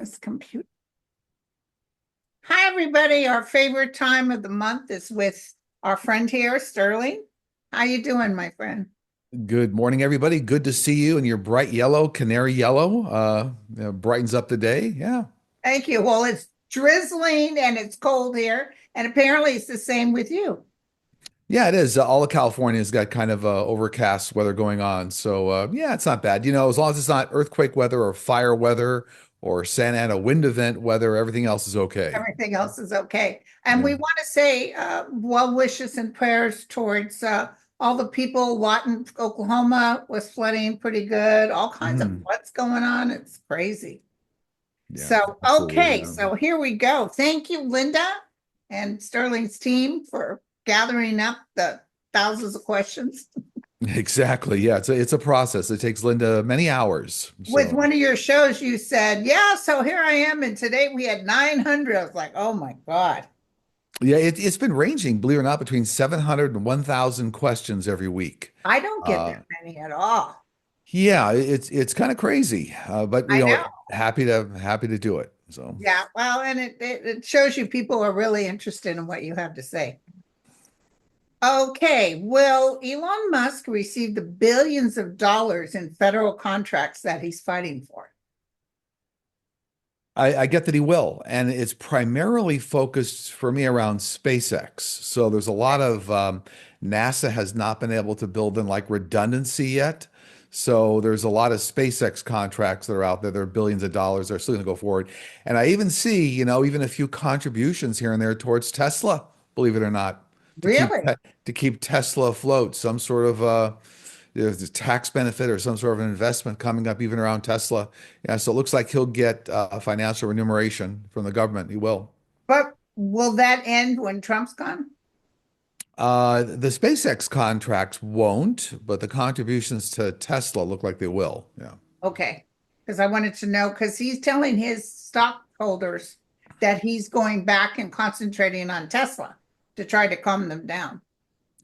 this computer. Hi, everybody. Our favorite time of the month is with our friend here, Sterling. How you doing, my friend? Good morning, everybody. Good to see you in your bright yellow, canary yellow. Brightens up the day. Yeah. Thank you. Well, it's drizzling and it's cold here, and apparently it's the same with you. Yeah, it is. All of California has got kind of overcast weather going on. So, yeah, it's not bad. As long as it's not earthquake weather or fire weather or Santa Ana wind event weather, everything else is okay. Everything else is okay. And Yeah. we want to say well wishes and prayers towards all the people. Lawton, Oklahoma was flooding pretty good. All kinds of Mhm. floods going on. It's crazy. Yeah, So, absolutely. okay, so here we go. Thank you, Linda and Sterling's team for gathering up the thousands of questions. Exactly. Yeah, it's a process. It takes Linda many hours. With So, one of your shows, you said, yeah, so here I am. And today we had 900. I was like, oh my God, yeah, it's been ranging, believe it or not, between 700 and 1,000 questions every week. I don't get Uh, that many at all. Yeah, it's kind of crazy, but I know. happy to do it. So Yeah, well, and it shows you people are really interested in what you have to say. Okay, will Elon Musk receive the billions of dollars in federal contracts that he's fighting for? I get that he will, and it's primarily focused for me around SpaceX. So there's a lot of NASA has not been able to build in like redundancy yet. So there's a lot of SpaceX contracts that are out there. There are billions of dollars that are still going to go forward. And I even see, even a few contributions here and there towards Tesla, believe it or not, to keep Really? to keep Tesla afloat, some sort of there's a tax benefit or some sort of an investment coming up even around Tesla. Yeah, so it looks like he'll get a financial remuneration from the government. He will. But will that end when Trump's gone? The SpaceX contracts won't, but the contributions to Tesla look like they will. Yeah. Okay. Because I wanted to know, because he's telling his stockholders that he's going back and concentrating on Tesla to try to calm them down.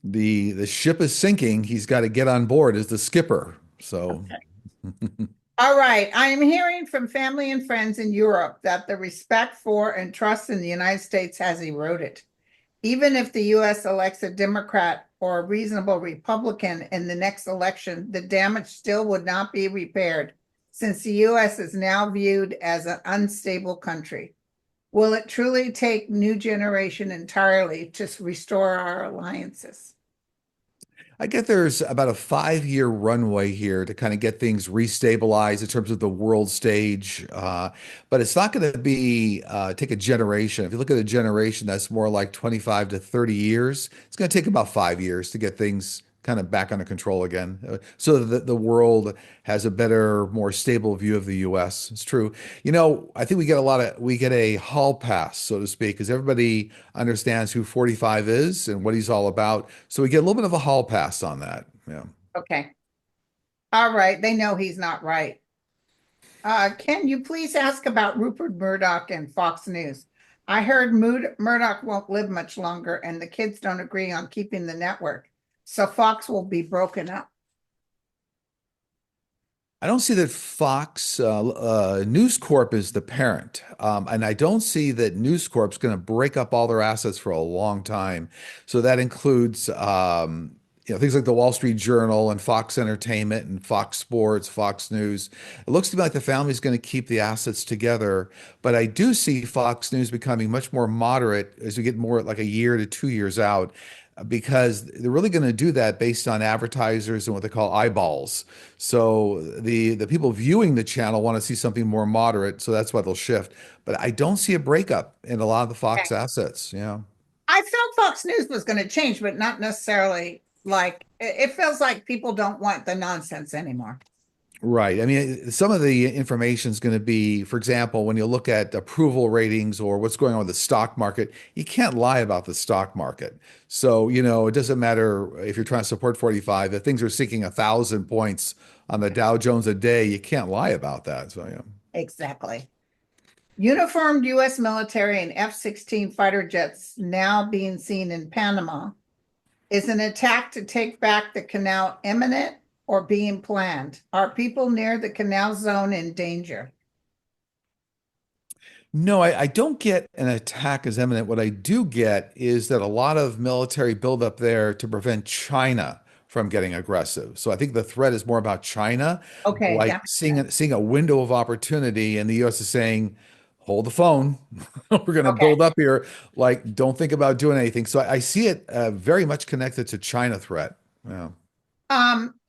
The ship is sinking. He's got to get on board as the skipper. So Okay. All right. I am hearing from family and friends in Europe that the respect for and trust in the United States has eroded. Even if the US elects a Democrat or a reasonable Republican in the next election, the damage still would not be repaired since the US is now viewed as an unstable country. Will it truly take new generation entirely to restore our alliances? I get there's about a 5 year runway here to kind of get things restabilized in terms of the world stage. But it's not going to be take a generation. If you look at a generation that's more like 25 to 30 years, it's going to take about 5 years to get things kind of back under control again, so that the world has a better, more stable view of the U.S. It's true. I think we get a hall pass, so to speak, because everybody understands who 45 is and what he's all about. So we get a little bit of a hall pass on that. Yeah. Okay. All right. They know he's not right. Can you please ask about Rupert Murdoch and Fox News? I heard Murdoch won't live much longer, and the kids don't agree on keeping the network. So Fox will be broken up. I don't see that Fox News Corp is the parent, and I don't see that News Corp's going to break up all their assets for a long time. So that includes, things like the Wall Street Journal and Fox Entertainment and Fox Sports, Fox News. It looks to me like the family's going to keep the assets together, but I do see Fox News becoming much more moderate as we get more like a year to 2 years out, because they're really going to do that based on advertisers and what they call eyeballs. So the people viewing the channel want to see something more moderate, so that's why they'll shift. But I don't see a breakup in a lot of the Okay. Fox assets. Yeah. I felt Fox News was going to change, but not necessarily like it feels like people don't want the nonsense anymore. Right. I mean, some of the information is going to be, for example, when you look at approval ratings or what's going on with the stock market, you can't lie about the stock market. So, it doesn't matter if you're trying to support 45, if things are seeking 1,000 points on the Dow Jones a day, you can't lie about that. So, yeah. Exactly. Uniformed US military and F-16 fighter jets now being seen in Panama. Is an attack to take back the canal imminent or being planned? Are people near the canal zone in danger? No, I don't get an attack as imminent. What I do get is that a lot of military buildup there to prevent China from getting aggressive. So I think the threat is more about China, Okay, like that makes sense. seeing a window of opportunity, and the U.S. is saying, "Hold the phone. We're going to Okay. build up here. Like, don't think about doing anything." So I see it very much connected to China threat. Yeah.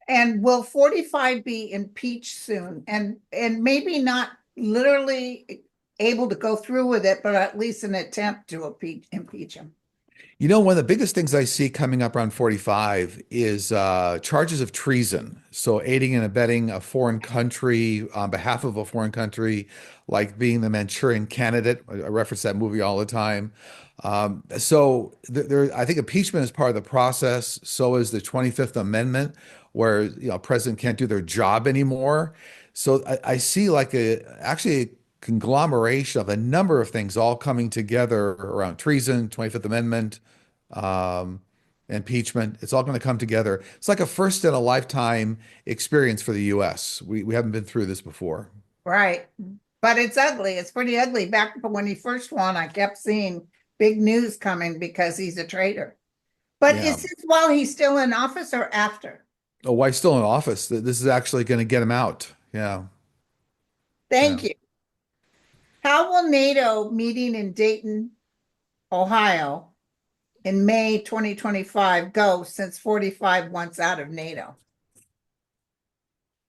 And will 45 be impeached soon? And maybe not literally able to go through with it, but at least an attempt to impeach him. You know, one of the biggest things I see coming up around 45 is charges of treason. So aiding and abetting a foreign country on behalf of a foreign country, like being the Manchurian Candidate. I reference that movie all the time. I think impeachment is part of the process. So is the 25th Amendment, where president can't do their job anymore. So I see like actually a conglomeration of a number of things all coming together around treason, 25th Amendment, um, impeachment. It's all going to come together. It's like a first in a lifetime experience for the US. We haven't been through this before. Right. But it's ugly. It's pretty ugly. Back when he first won, I kept seeing big news coming because he's a traitor. But Yeah. is this while he's still in office or after? Oh, why still in office? This is actually going to get him out. Yeah. Yeah. Thank you. How will NATO meeting in Dayton, Ohio in May 2025 go since 45 wants out of NATO?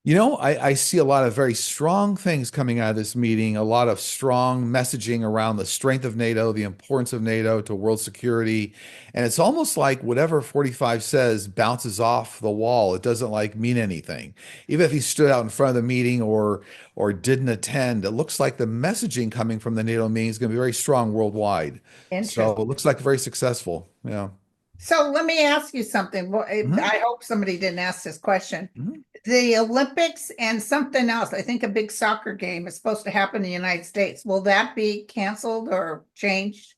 You know, I see a lot of very strong things coming out of this meeting, a lot of strong messaging around the strength of NATO, the importance of NATO to world security. And it's almost like whatever 45 says bounces off the wall. It doesn't like mean anything. Even if he stood out in front of the meeting or didn't attend, it looks like the messaging coming from the NATO meeting is going to be very strong worldwide. So Interesting. it looks like very successful. Yeah. So let me ask you something. Well, Mhm. I hope somebody didn't ask this question. Mhm. The Olympics and something else, I think a big soccer game is supposed to happen in the United States. Will that be canceled or changed?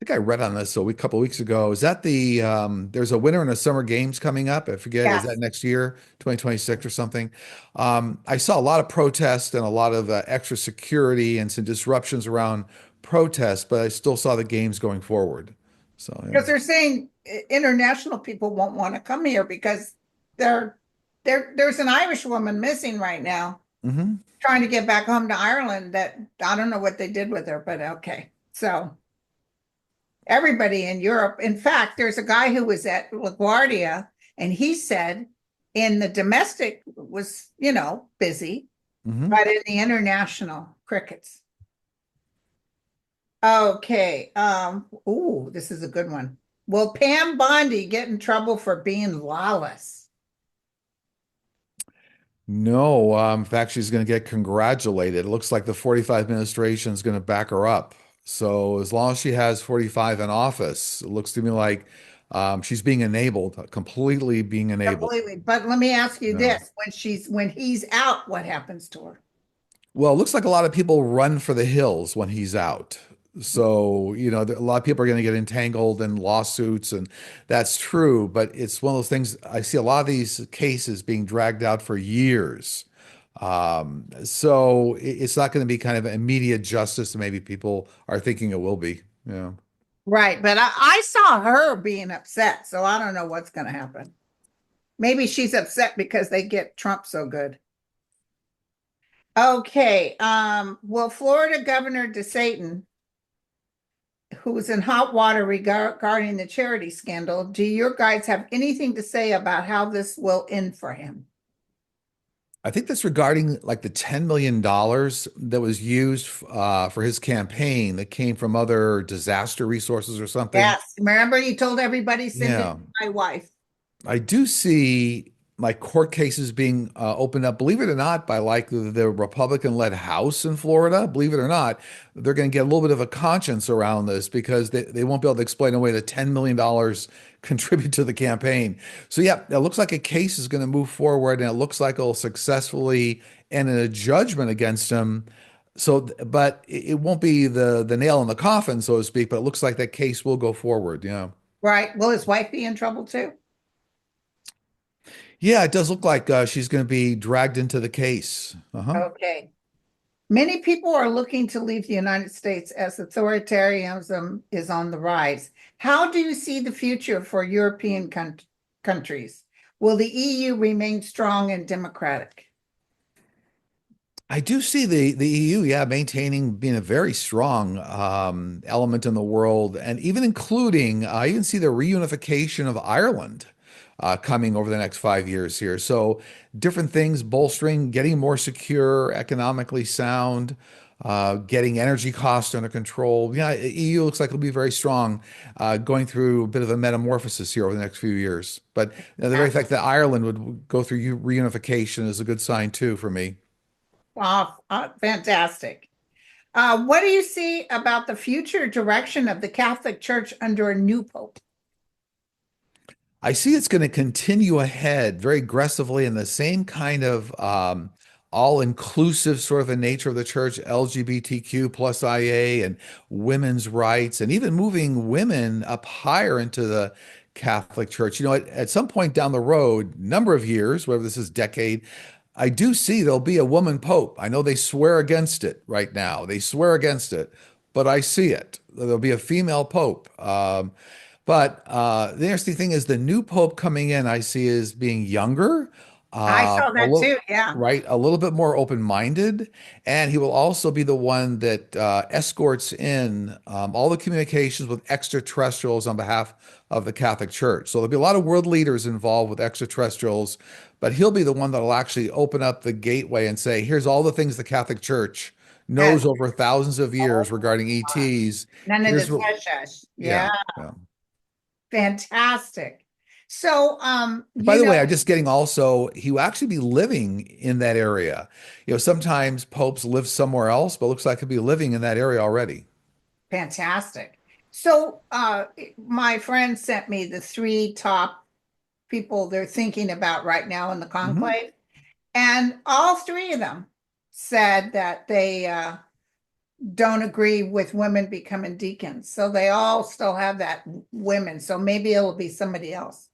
I think I read on this a couple of weeks ago. Is that there's a winter and a summer games coming up? I forget, is that Yes. next year, 2026 or something? I saw a lot of protests and a lot of extra security and some disruptions around protests, but I still saw the games going forward. So yeah. Because they're saying international people won't want to come here because they're there's an Irish woman missing right now Hmm. trying to get back home to Ireland that I don't know what they did with her, but okay. So everybody in Europe, in fact, there's a guy who was at LaGuardia and he said in the domestic was, busy, Hmm. but in the international crickets. Okay. Ooh, this is a good one. Will Pam Bondi get in trouble for being lawless? No, in fact, she's going to get congratulated. It looks like the 45 administration is going to back her up. So as long as she has 45 in office, it looks to me like she's being enabled, completely being enabled. Completely. But let me ask you No. this, when he's out, what happens to her? Well, it looks like a lot of people run for the hills when he's out. So, a lot of people are going to get entangled in lawsuits, and that's true. But it's one of those things. I see a lot of these cases being dragged out for years. So it's not going to be kind of immediate justice that maybe people are thinking it will be. Yeah. Right. But I saw her being upset, so I don't know what's going to happen. Maybe she's upset because they get Trump so good. Okay. Will Florida Governor DeSantis, who's in hot water regarding the charity scandal, do your guys have anything to say about how this will end for him? I think that's regarding like the $10 million that was used for his campaign that came from other disaster resources or something. Yes. Remember, you told everybody send it Yeah. to my wife. I do see like court cases being opened up, believe it or not, by like the Republican-led House in Florida. Believe it or not, they're going to get a little bit of a conscience around this because they won't be able to explain away the $10 million contribute to the campaign. So yeah, it looks like a case is going to move forward, and it looks like it'll successfully end in a judgment against him. So, but it won't be the nail in the coffin, so to speak. But it looks like that case will go forward. Yeah. Right. Will his wife be in trouble too? Yeah, it does look like she's going to be dragged into the case. Uh-huh. Okay. Many people are looking to leave the United States as authoritarianism is on the rise. How do you see the future for European countries? Will the EU remain strong and democratic? I do see the EU, yeah, maintaining being a very strong element in the world, and even including, I even see the reunification of Ireland coming over the next 5 years here. So different things bolstering, getting more secure, economically sound, getting energy costs under control. Yeah, EU looks like it'll be very strong, going through a bit of a metamorphosis here over the next few years. But the very fact that Ireland would go through reunification is a good sign too for me. Wow, fantastic. What do you see about the future direction of the Catholic Church under a new pope? I see it's going to continue ahead very aggressively in the same kind of all-inclusive sort of a nature of the church, LGBTQ plus IA and women's rights, and even moving women up higher into the Catholic Church. You know, at some point down the road, number of years, whether this is decade, I do see there'll be a woman pope. I know they swear against it right now. They swear against it, but I see it. There'll be a female pope. But the interesting thing is the new pope coming in, I see as being younger, I saw a that little too. Yeah. right, a little bit more open-minded, and he will also be the one that escorts in all the communications with extraterrestrials on behalf of the Catholic Church. So there'll be a lot of world leaders involved with extraterrestrials, but he'll be the one that'll actually open up the gateway and say, "Here's all the things the Catholic Church knows Yes. over thousands of Oh, years regarding ETs. none of Here's this what." hush hush. Yeah, Yeah. yeah. Fantastic. So, By the way, I'm just getting also, he will actually be living in that area. You know, sometimes popes live somewhere else, but it looks like he'll be living in that area already. fantastic. So, my friend sent me the three top people they're thinking about right now in the Mhm. conclave, and all three of them said that they don't agree with women becoming deacons. So they all still have that women. So maybe it'll be somebody else.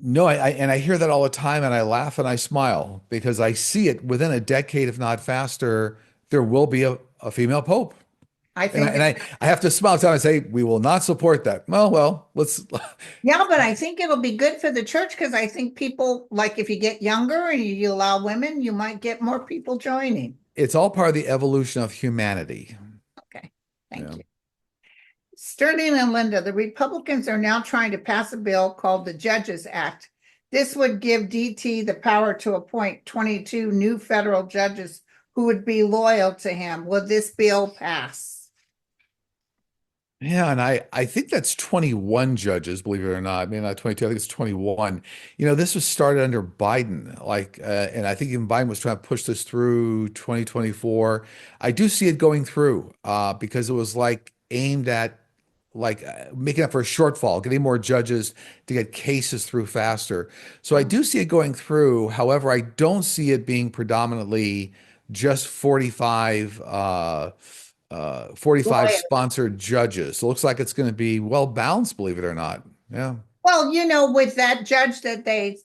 No, and I hear that all the time, and I laugh and I smile because I see it within a decade, if not faster, there will be a female pope. I And I, think and I, I have to smile and say, we will not support that. Well, let's. Yeah, but I think it'll be good for the church because I think people, like if you get younger and you allow women, you might get more people joining. It's all part of the evolution of humanity. Okay, thank Yeah. you. Sterling and Linda, the Republicans are now trying to pass a bill called the Judges Act. This would give DT the power to appoint 22 new federal judges who would be loyal to him. Will this bill pass? Yeah, and I think that's 21 judges, believe it or not. I mean, not 22, I think it's 21. You know, this was started under Biden, and I think even Biden was trying to push this through 2024. I do see it going through because it was like aimed at making up for a shortfall, getting more judges to get cases through faster. So I do see it going through. However, I don't see it being predominantly just 45 Loyal. sponsored judges. So it looks like it's going to be well balanced, believe it or not. Yeah. Well, with that judge that they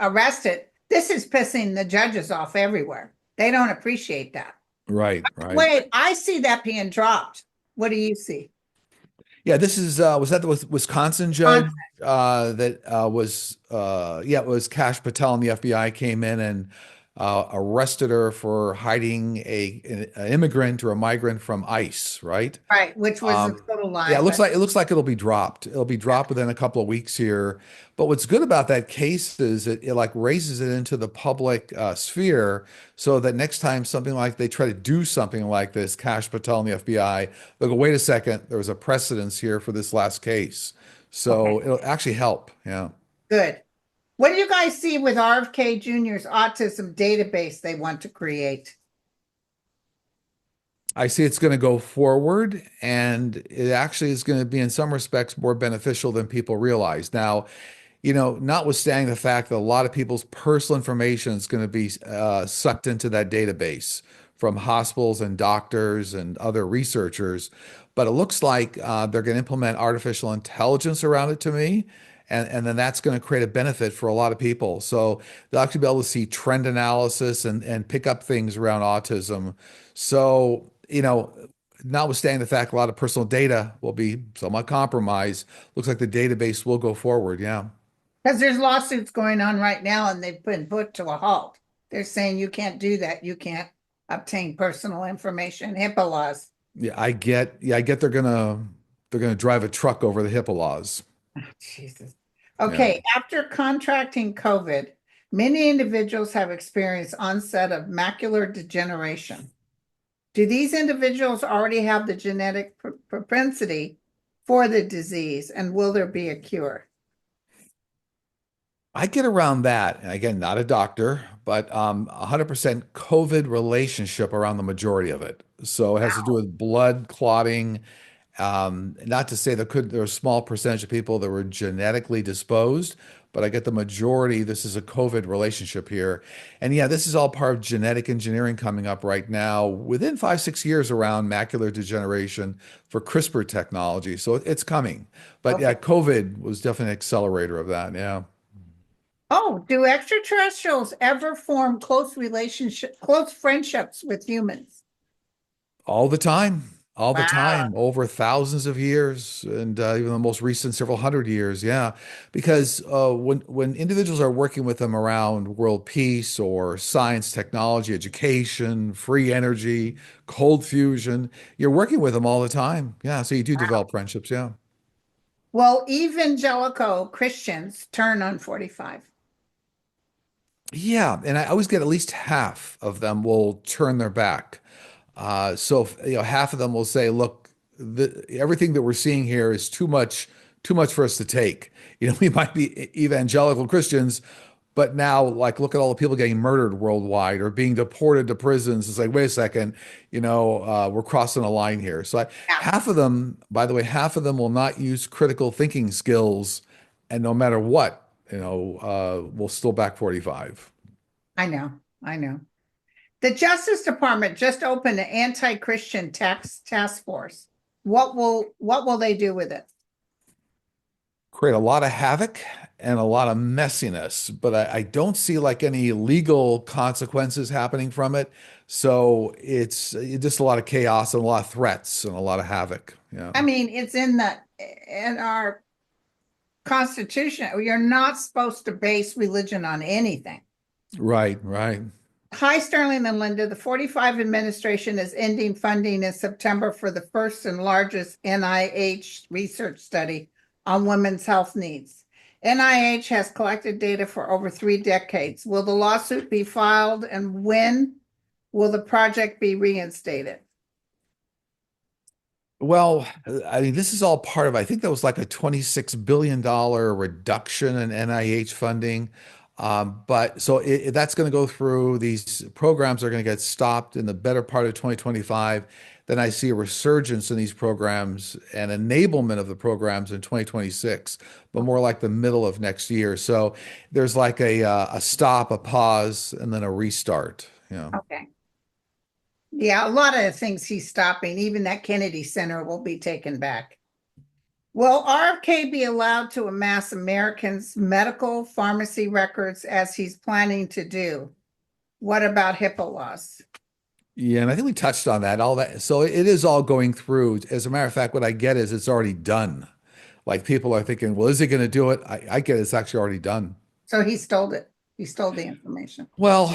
arrested, this is pissing the judges off everywhere. They don't appreciate that. Right, right. Wait, I see that being dropped. What do you see? Yeah, this is was that the Wisconsin On judge that was yeah, it was Cash Patel and the FBI came in and arrested her for hiding an immigrant or a migrant from ICE, right? right, which was a total Yeah, lie, but it looks like it'll be dropped. It'll be dropped within a couple of weeks here. But what's good about that case is it like raises it into the public sphere so that next time something like they try to do something like this, Cash Patel and the FBI, they'll go, wait a second, there was a precedence here for this last case. So okay, it'll actually help. Yeah. good. What do you guys see with RFK Jr.'s autism database they want to create? I see it's going to go forward and it actually is going to be in some respects more beneficial than people realize. Now, you know, notwithstanding the fact that a lot of people's personal information is going to be sucked into that database from hospitals and doctors and other researchers, but it looks like they're going to implement artificial intelligence around it to me. and then that's going to create a benefit for a lot of people. So they'll actually be able to see trend analysis and pick up things around autism. So, notwithstanding the fact a lot of personal data will be somewhat compromised, looks like the database will go forward. Yeah. Because there's lawsuits going on right now and they've been put to a halt. They're saying you can't do that. You can't obtain personal information, HIPAA laws. I get they're gonna drive a truck over the HIPAA laws. Jesus. Yeah. Okay, after contracting COVID, many individuals have experienced onset of macular degeneration. Do these individuals already have the genetic propensity for the disease, and will there be a cure? I get around that. And again, not a doctor, but 100% COVID relationship around the majority of it. So it has to do with blood clotting. Not to say there's a small percentage of people that were genetically disposed, but I get the majority. This is a COVID relationship here. And yeah, this is all part of genetic engineering coming up right now within 5, 6 years around macular degeneration for CRISPR technology. So it's coming. But yeah, Okay. COVID was definitely an accelerator of that. Yeah. Oh, do extraterrestrials ever form close friendships with humans? All the Wow. time, over thousands of years, and even the most recent several hundred years. Yeah, because when individuals are working with them around world peace or science, technology, education, free energy, cold fusion, you're working with them all the time. Yeah, so you do develop friendships. Yeah. Well, evangelical Christians turn on 45. Yeah, and I always get at least half of them will turn their back. So half of them will say, "Look, everything that we're seeing here is too much for us to take." We might be evangelical Christians, but now, like, look at all the people getting murdered worldwide or being deported to prisons. It's like, wait a second, we're crossing a line here. So Yeah, half of them, by the way, half of them will not use critical thinking skills, and no matter what, will still back 45. I know. I know. The Justice Department just opened an anti-Christian task force. What will they do with it? Create a lot of havoc and a lot of messiness, but I don't see like any legal consequences happening from it. So it's just a lot of chaos and a lot of threats and a lot of havoc. Yeah. I mean, it's in our Constitution. You're not supposed to base religion on anything. Right, right. Hi, Sterling and Linda. The 45 administration is ending funding in September for the first and largest NIH research study on women's health needs. NIH has collected data for over 3 decades. Will the lawsuit be filed, and when will the project be reinstated? Well, I mean, this is all part of, I think that was like a $26 billion reduction in NIH funding. But so that's going to go through. These programs are going to get stopped in the better part of 2025. Then I see a resurgence in these programs and enablement of the programs in 2026, but more like the middle of next year. So there's like a stop, a pause, and then a restart. Yeah. Okay. Yeah, a lot of things he's stopping. Even that Kennedy Center will be taken back. Will RFK be allowed to amass Americans' medical pharmacy records as he's planning to do? What about HIPAA laws? Yeah, and I think we touched on that, all that. So it is all going through. As a matter of fact, what I get is it's already done. Like people are thinking, well, is he going to do it? I get it's actually already done. So he stole it. He stole the information. Well,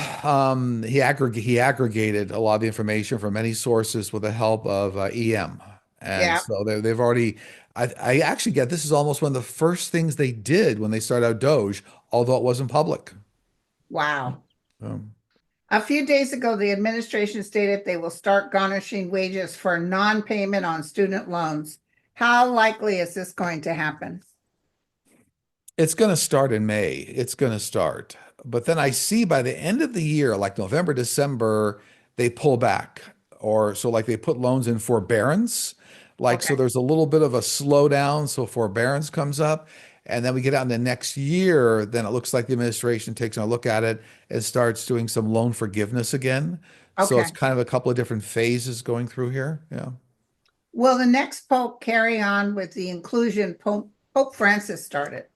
he aggregated a lot of the information from many sources with the help of EM, and Yeah. so they've already. I actually get this is almost one of the first things they did when they started out Doge, although it wasn't public. Wow. Um, A few days ago, the administration stated they will start garnishing wages for non-payment on student loans. How likely is this going to happen? It's going to start in May. It's going to start. But then I see by the end of the year, like November, December, they pull back. Or so like they put loans in forbearance. Like so Okay. there's a little bit of a slowdown. So forbearance comes up. And then we get out into next year, then it looks like the administration takes a look at it and starts doing some loan forgiveness again. So it's Okay. kind of a couple of different phases going through here. Yeah. Will the next pope carry on with the inclusion Pope Francis started?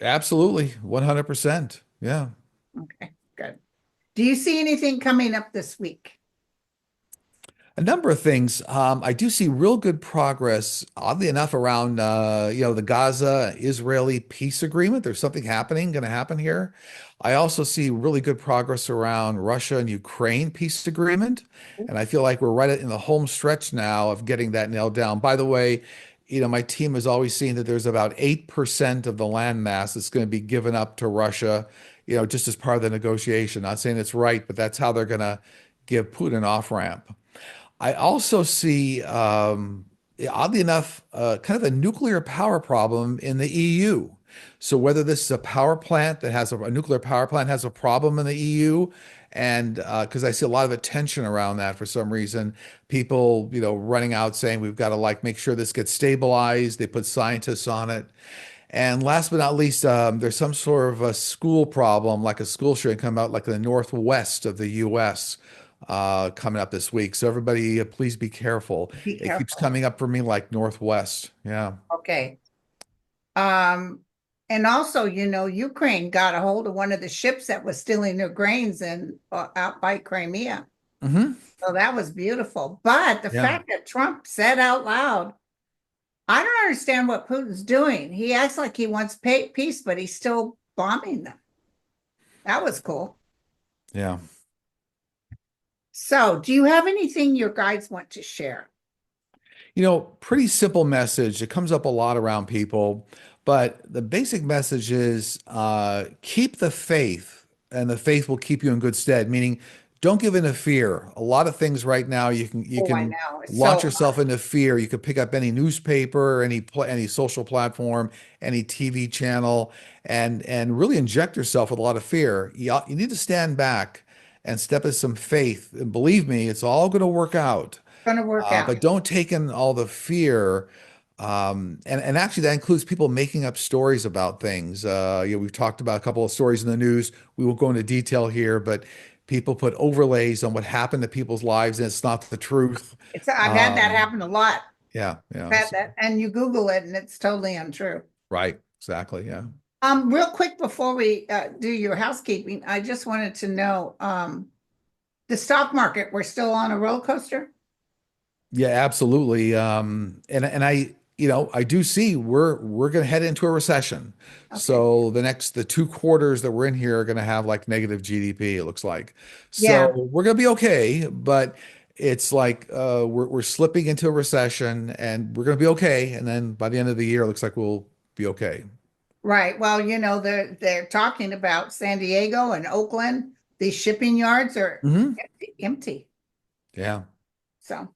Absolutely, 100%. Yeah. Okay, good. Do you see anything coming up this week? A number of things. I do see real good progress, oddly enough, around the Gaza-Israeli peace agreement. There's something going to happen here. I also see really good progress around Russia and Ukraine peace agreement, and I feel like we're right in the home stretch now of getting that nailed down. By the way, my team has always seen that there's about 8% of the land mass that's going to be given up to Russia, just as part of the negotiation. Not saying it's right, but that's how they're going to give Putin off ramp. I also see, oddly enough, kind of a nuclear power problem in the EU. So whether this is a power plant that has a nuclear power plant has a problem in the EU, and because I see a lot of attention around that for some reason, people, running out saying we've got to like make sure this gets stabilized. They put scientists on it. And last but not least, there's some sort of a school problem, like a school shooting come out like in the northwest of the U.S. Coming up this week. So everybody, please be careful. Be It keeps careful. coming up for me like northwest. Yeah. Okay. Um, and also, Ukraine got a hold of one of the ships that was stealing their grains and out by Crimea. Hmm. So that was beautiful. But the Yeah. fact that Trump said out loud, I don't understand what Putin's doing. He acts like he wants peace, but he's still bombing them. That was cool. Yeah. So, do you have anything your guides want to share? Pretty simple message. It comes up a lot around people, but the basic message is keep the faith, and the faith will keep you in good stead. Meaning, don't give in to fear. A lot of things right now you Oh, I can know. It's launch so yourself into fear. You could pick up any newspaper, any social platform, any TV channel, and really inject yourself with a lot of fear. You need to stand back and step in some faith, and believe me, it's all going to work out. going to work out. But don't take in all the fear. And actually, that includes people making up stories about things. We've talked about a couple of stories in the news. We won't go into detail here, but people put overlays on what happened to people's lives, and it's not the truth. I've had that Um, happen a lot. yeah, yeah. Had that, and you Google it, and it's totally untrue. Right, exactly. Yeah. Real quick before we do your housekeeping, I just wanted to know, the stock market, we're still on a roller coaster? Yeah, absolutely. And I do see we're going to head into a recession. Okay. So the 2 quarters that we're in here are going to have like negative GDP, it looks like. So Yeah, we're going to be okay, but it's like we're slipping into a recession, and we're going to be okay. And then by the end of the year, it looks like we'll be okay. right. Well, they're talking about San Diego and Oakland. These shipping yards are Hmm. empty. Yeah. So,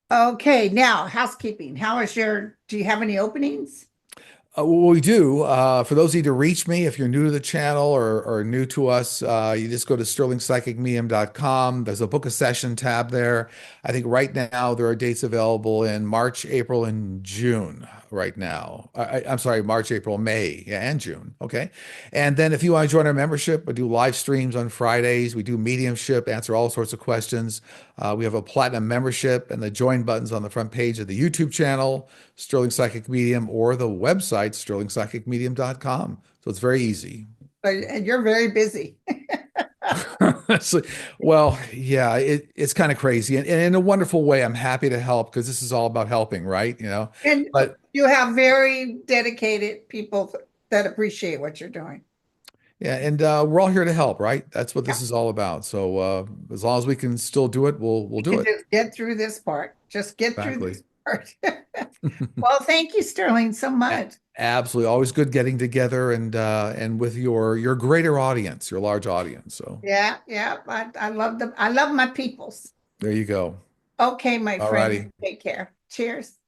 okay, now housekeeping. Do you have any openings? Well, we do. For those of you to reach me, if you're new to the channel or new to us, you just go to sterlingpsychicmedium.com. There's a book a session tab there. I think right now there are dates available in March, April, and June right now. I'm sorry, March, April, May, yeah, and June. Okay. And then if you want to join our membership, we do live streams on Fridays. We do mediumship, answer all sorts of questions. We have a platinum membership, and the join buttons on the front page of the YouTube channel, Sterling Psychic Medium, or the website, sterlingpsychicmedium.com. So it's very easy. And you're very busy. So, well, yeah, it's kind of crazy. And in a wonderful way, I'm happy to help because this is all about helping, right? And But you have very dedicated people that appreciate what you're doing. yeah, and we're all here to help, right? That's what this Yeah. is all about. So as long as we can still do it, we'll You do can it. just get through this part. Just get through Exactly. this part. Well, thank you, Sterling, so A- much. Absolutely. Always good getting together and with your greater audience, your large audience. So Yeah, yeah. I love them. I love my peoples. there you go. Okay, my All friend. righty. Take care. Cheers.